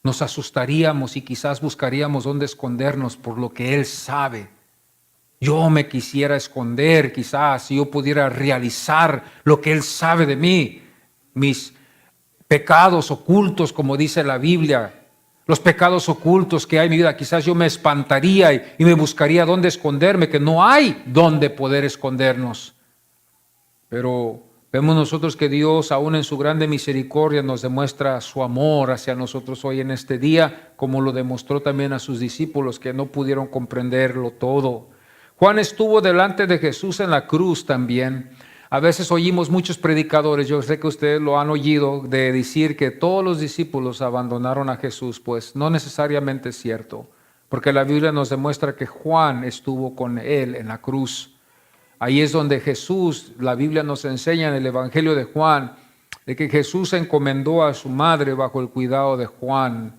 nos asustaríamos y quizás buscaríamos dónde escondernos por lo que Él sabe. Yo me quisiera esconder quizás si yo pudiera realizar lo que Él sabe de mí, mis pecados ocultos, como dice la Biblia, los pecados ocultos que hay en mi vida, quizás yo me espantaría y me buscaría dónde esconderme, que no hay dónde poder escondernos. Pero vemos nosotros que Dios, aún en su grande misericordia, nos demuestra su amor hacia nosotros hoy en este día, como lo demostró también a sus discípulos que no pudieron comprenderlo todo. Juan estuvo delante de Jesús en la cruz también. A veces oímos muchos predicadores, yo sé que ustedes lo han oído, de decir que todos los discípulos abandonaron a Jesús, pues no necesariamente es cierto, porque la Biblia nos demuestra que Juan estuvo con él en la cruz. Ahí es donde Jesús, la Biblia nos enseña en el Evangelio de Juan, de que Jesús encomendó a su madre bajo el cuidado de Juan.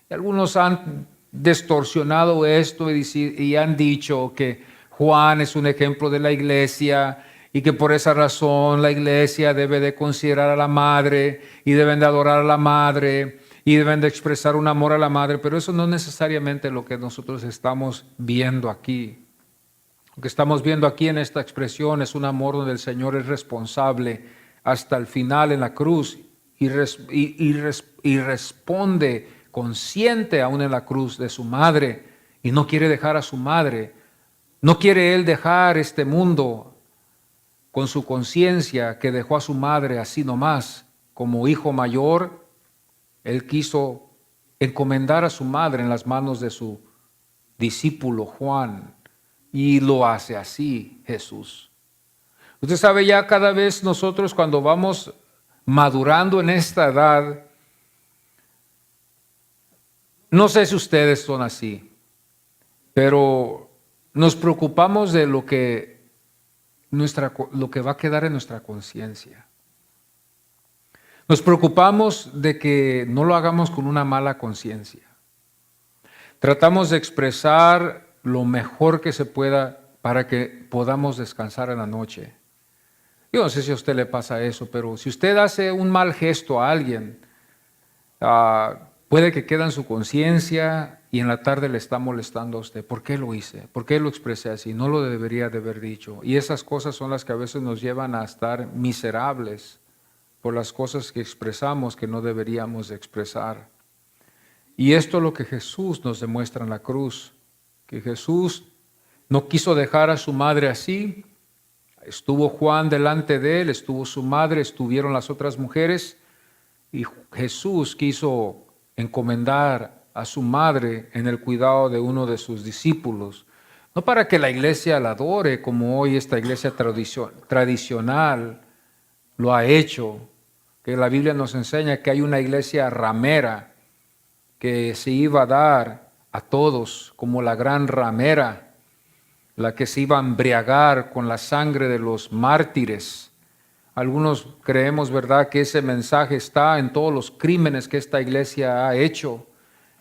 Y algunos han distorsionado esto y han dicho que Juan es un ejemplo de la iglesia, y que por esa razón la iglesia debe de considerar a la madre y deben de adorar a la madre y deben de expresar un amor a la madre, pero eso no es necesariamente lo que nosotros estamos viendo aquí. Lo que estamos viendo aquí en esta expresión es un amor donde el Señor es responsable hasta el final en la cruz y responde consciente aún en la cruz de su madre y no quiere dejar a su madre. No quiere Él dejar este mundo con su conciencia que dejó a su madre así nomás. Como hijo mayor, Él quiso encomendar a su madre en las manos de su discípulo Juan. Y lo hace así Jesús. Usted sabe, ya cada vez nosotros cuando vamos madurando en esta edad, no sé si ustedes son así, pero nos preocupamos de lo que va a quedar en nuestra conciencia. Nos preocupamos de que no lo hagamos con una mala conciencia. Tratamos de expresar lo mejor que se pueda para que podamos descansar en la noche. Yo no sé si a usted le pasa eso, pero si usted hace un mal gesto a alguien, puede que quede en su conciencia y en la tarde le está molestando a usted. ¿Por qué lo hice? ¿Por qué lo expresé así? No lo debería de haber dicho. Y esas cosas son las que a veces nos llevan a estar miserables por las cosas que expresamos que no deberíamos de expresar. Y esto es lo que Jesús nos demuestra en la cruz, que Jesús no quiso dejar a su madre así. Estuvo Juan delante de él, estuvo su madre, estuvieron las otras mujeres, y Jesús quiso encomendar a su madre en el cuidado de uno de sus discípulos, no para que la iglesia la adore como hoy esta iglesia tradicional lo ha hecho, que la Biblia nos enseña que hay una iglesia ramera que se iba a dar a todos como la gran ramera, la que se iba a embriagar con la sangre de los mártires. Algunos creemos, ¿verdad?, que ese mensaje está en todos los crímenes que esta iglesia ha hecho,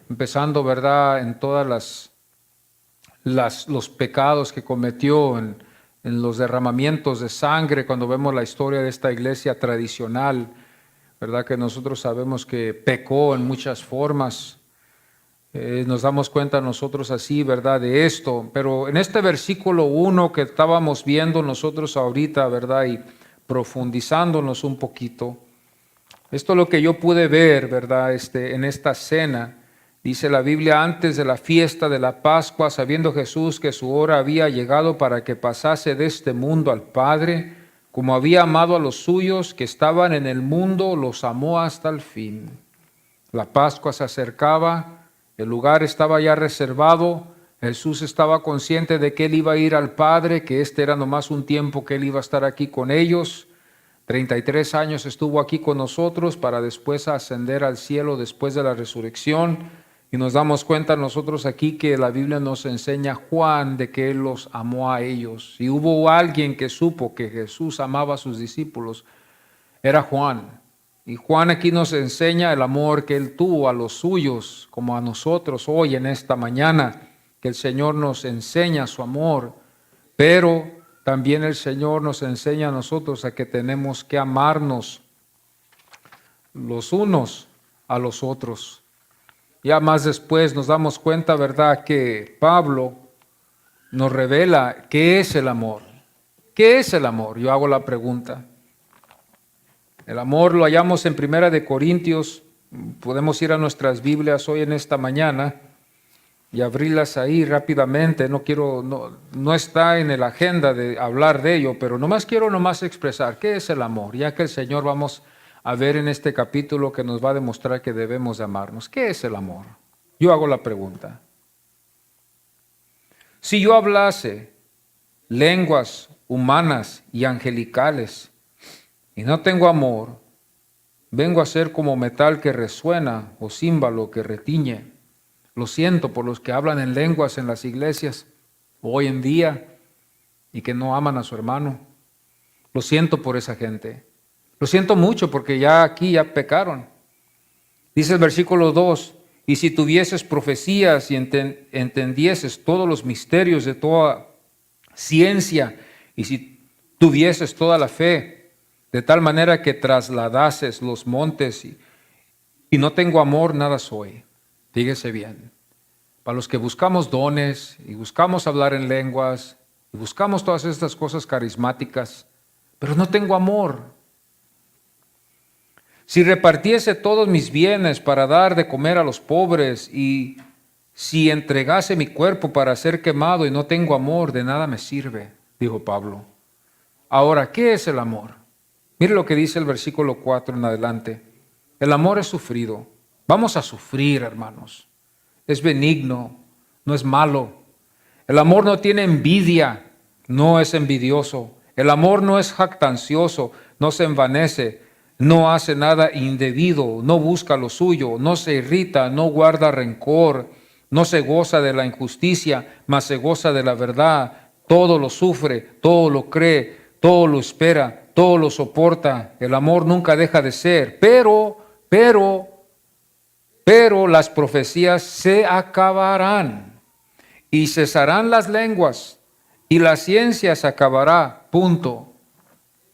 empezando, ¿verdad?, en todas los pecados que cometió, en los derramamientos de sangre, cuando vemos la historia de esta iglesia tradicional, ¿verdad?, que nosotros sabemos que pecó en muchas formas. Nos damos cuenta nosotros así, ¿verdad?, de esto. Pero en este versículo 1 que estábamos viendo nosotros ahorita, ¿verdad?, y profundizándonos un poquito, Esto es lo que yo pude ver, ¿verdad? En esta cena. Dice la Biblia, antes de la fiesta de la Pascua, sabiendo Jesús que su hora había llegado para que pasase de este mundo al Padre, como había amado a los suyos que estaban en el mundo, los amó hasta el fin. La Pascua se acercaba, el lugar estaba ya reservado, Jesús estaba consciente de que él iba a ir al Padre, que este era nomás un tiempo que él iba a estar aquí con ellos. 33 años estuvo aquí con nosotros para después ascender al cielo después de la resurrección. Y nos damos cuenta nosotros aquí que la Biblia nos enseña Juan de que él los amó a ellos. Si hubo alguien que supo que Jesús amaba a sus discípulos, era Juan. Y Juan aquí nos enseña el amor que él tuvo a los suyos, como a nosotros hoy en esta mañana, que el Señor nos enseña su amor, pero también el Señor nos enseña a nosotros a que tenemos que amarnos los unos a los otros. Ya más después nos damos cuenta, ¿verdad?, que Pablo nos revela qué es el amor. ¿Qué es el amor? Yo hago la pregunta. El amor lo hallamos en Primera de Corintios. Podemos ir a nuestras Biblias hoy en esta mañana y abrirlas ahí rápidamente. No está en la agenda de hablar de ello, pero quiero expresar qué es el amor, ya que el Señor vamos a ver en este capítulo que nos va a demostrar que debemos de amarnos. ¿Qué es el amor? Yo hago la pregunta. Si yo hablase lenguas humanas y angelicales y no tengo amor, vengo a ser como metal que resuena o címbalo que retiñe. Lo siento por los que hablan en lenguas en las iglesias hoy en día y que no aman a su hermano. Lo siento por esa gente. Lo siento mucho porque ya pecaron. Dice el versículo 2, y si tuvieses profecías y entendieses todos los misterios de toda ciencia, y si tuvieses toda la fe, de tal manera que trasladases los montes y no tengo amor, nada soy. Fíjese bien. Para los que buscamos dones y buscamos hablar en lenguas y buscamos todas estas cosas carismáticas, pero no tengo amor. Si repartiese todos mis bienes para dar de comer a los pobres y si entregase mi cuerpo para ser quemado y no tengo amor, de nada me sirve, dijo Pablo. Ahora, ¿qué es el amor? Mire lo que dice el versículo 4 en adelante. El amor es sufrido. Vamos a sufrir, hermanos. Es benigno, no es malo. El amor no tiene envidia, no es envidioso. El amor no es jactancioso, no se envanece, no hace nada indebido, no busca lo suyo, no se irrita, no guarda rencor, no se goza de la injusticia, mas se goza de la verdad. Todo lo sufre, todo lo cree, todo lo espera, todo lo soporta. El amor nunca deja de ser, pero las profecías se acabarán y cesarán las lenguas y la ciencia se acabará. Punto.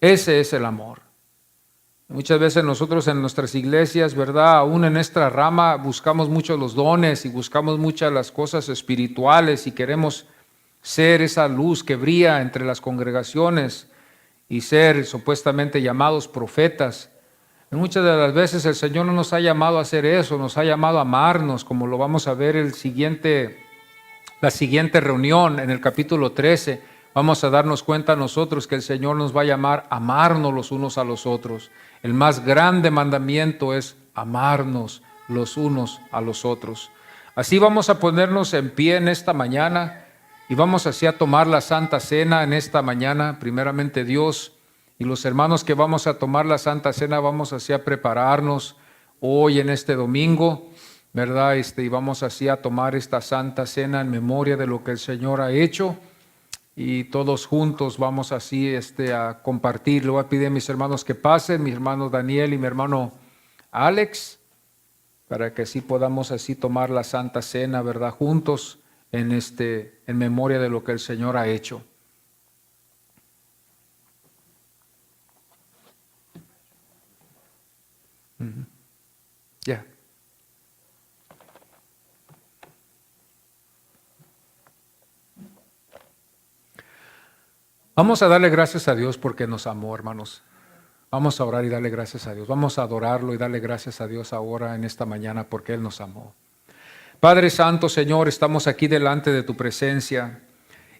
Ese es el amor. Muchas veces nosotros en nuestras iglesias, ¿verdad? Aún en esta rama buscamos mucho los dones y buscamos muchas las cosas espirituales y queremos ser esa luz que brilla entre las congregaciones y ser supuestamente llamados profetas. Muchas de las veces el Señor no nos ha llamado a hacer eso, nos ha llamado a amarnos, como lo vamos a ver la siguiente reunión en el capítulo 13. Vamos a darnos cuenta nosotros que el Señor nos va a llamar a amarnos los unos a los otros. El más grande mandamiento es amarnos los unos a los otros. Así vamos a ponernos en pie en esta mañana y vamos así a tomar la Santa Cena en esta mañana, primeramente Dios. Y los hermanos que vamos a tomar la Santa Cena, vamos así a prepararnos hoy en este domingo, ¿verdad? Y vamos así a tomar esta Santa Cena en memoria de lo que el Señor ha hecho. Y todos juntos vamos así a compartir. Le voy a pedir a mis hermanos que pasen, mi hermano Daniel y mi hermano Alex, para que así podamos así tomar la Santa Cena, ¿verdad? Juntos en memoria de lo que el Señor ha hecho. Ya. Vamos a darle gracias a Dios porque nos amó, hermanos. Vamos a orar y darle gracias a Dios. Vamos a adorarlo y darle gracias a Dios ahora en esta mañana porque Él nos amó. Padre Santo, Señor, estamos aquí delante de tu presencia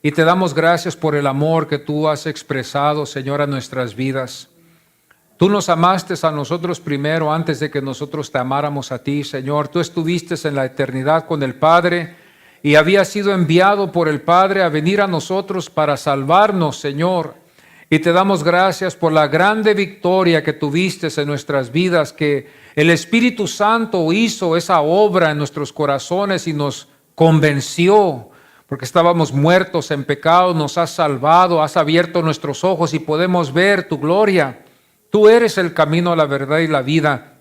y te damos gracias por el amor que tú has expresado, Señor, a nuestras vidas. Tú nos amaste a nosotros primero antes de que nosotros te amáramos a ti, Señor. Tú estuviste en la eternidad con el Padre y habías sido enviado por el Padre a venir a nosotros para salvarnos, Señor. Y te damos gracias por la grande victoria que tuviste en nuestras vidas, que el Espíritu Santo hizo esa obra en nuestros corazones y nos convenció, porque estábamos muertos en pecado, nos has salvado, has abierto nuestros ojos y podemos ver tu gloria. Tú eres el camino, la verdad y la vida.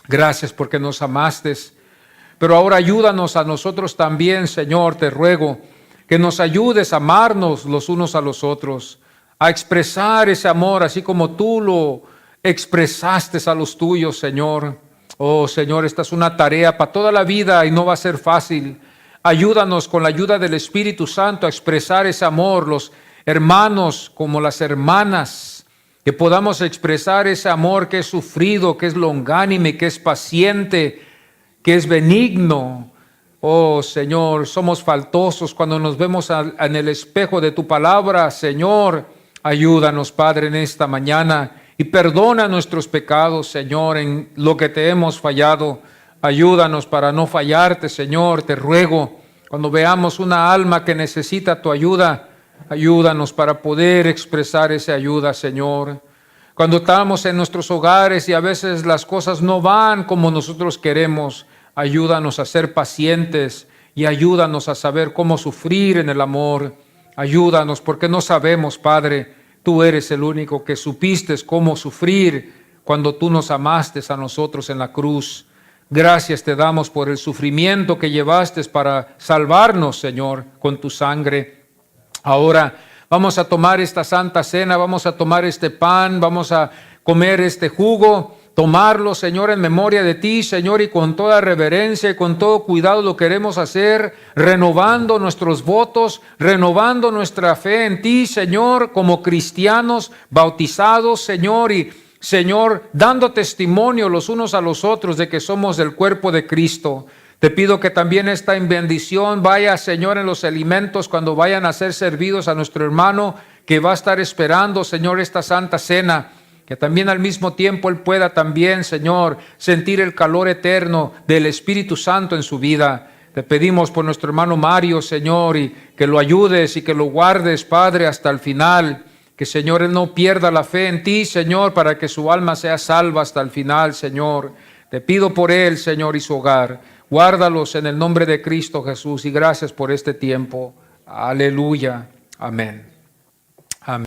Gracias porque nos amaste. Pero ahora ayúdanos a nosotros también, Señor, te ruego, que nos ayudes a amarnos los unos a los otros, a expresar ese amor así como tú lo expresaste a los tuyos, Señor. Oh, Señor, esta es una tarea para toda la vida y no va a ser fácil. Ayúdanos con la ayuda del Espíritu Santo a expresar ese amor, los hermanos como las hermanas, que podamos expresar ese amor que es sufrido, que es longánime, que es paciente, que es benigno. Oh, Señor, somos faltosos cuando nos vemos en el espejo de tu palabra, Señor. Ayúdanos, Padre, en esta mañana y perdona nuestros pecados, Señor, en lo que te hemos fallado. Ayúdanos para no fallarte, Señor, te ruego. Cuando veamos una alma que necesita tu ayuda, ayúdanos para poder expresar esa ayuda, Señor. Cuando estamos en nuestros hogares y a veces las cosas no van como nosotros queremos, ayúdanos a ser pacientes y ayúdanos a saber cómo sufrir en el amor. Ayúdanos porque no sabemos, Padre, tú eres el único que supiste cómo sufrir cuando tú nos amaste a nosotros en la cruz. Gracias te damos por el sufrimiento que llevaste para salvarnos, Señor, con tu sangre. Ahora vamos a tomar esta santa cena, vamos a tomar este pan, vamos a comer este jugo, tomarlo, Señor, en memoria de ti, Señor, y con toda reverencia y con todo cuidado lo queremos hacer, renovando nuestros votos, renovando nuestra fe en ti, Señor, como cristianos bautizados, Señor, y Señor, dando testimonio los unos a los otros de que somos del cuerpo de Cristo. Te pido que también esta bendición vaya, Señor, en los alimentos cuando vayan a ser servidos a nuestro hermano que va a estar esperando, Señor, esta santa cena. Que también al mismo tiempo Él pueda también, Señor, sentir el calor eterno del Espíritu Santo en su vida. Te pedimos por nuestro hermano Mario, Señor, y que lo ayudes y que lo guardes, Padre, hasta el final. Que, Señor, Él no pierda la fe en ti, Señor, para que su alma sea salva hasta el final, Señor. Te pido por él, Señor, y su hogar. Guárdalos en el nombre de Cristo Jesús y gracias por este tiempo. Aleluya. Amén.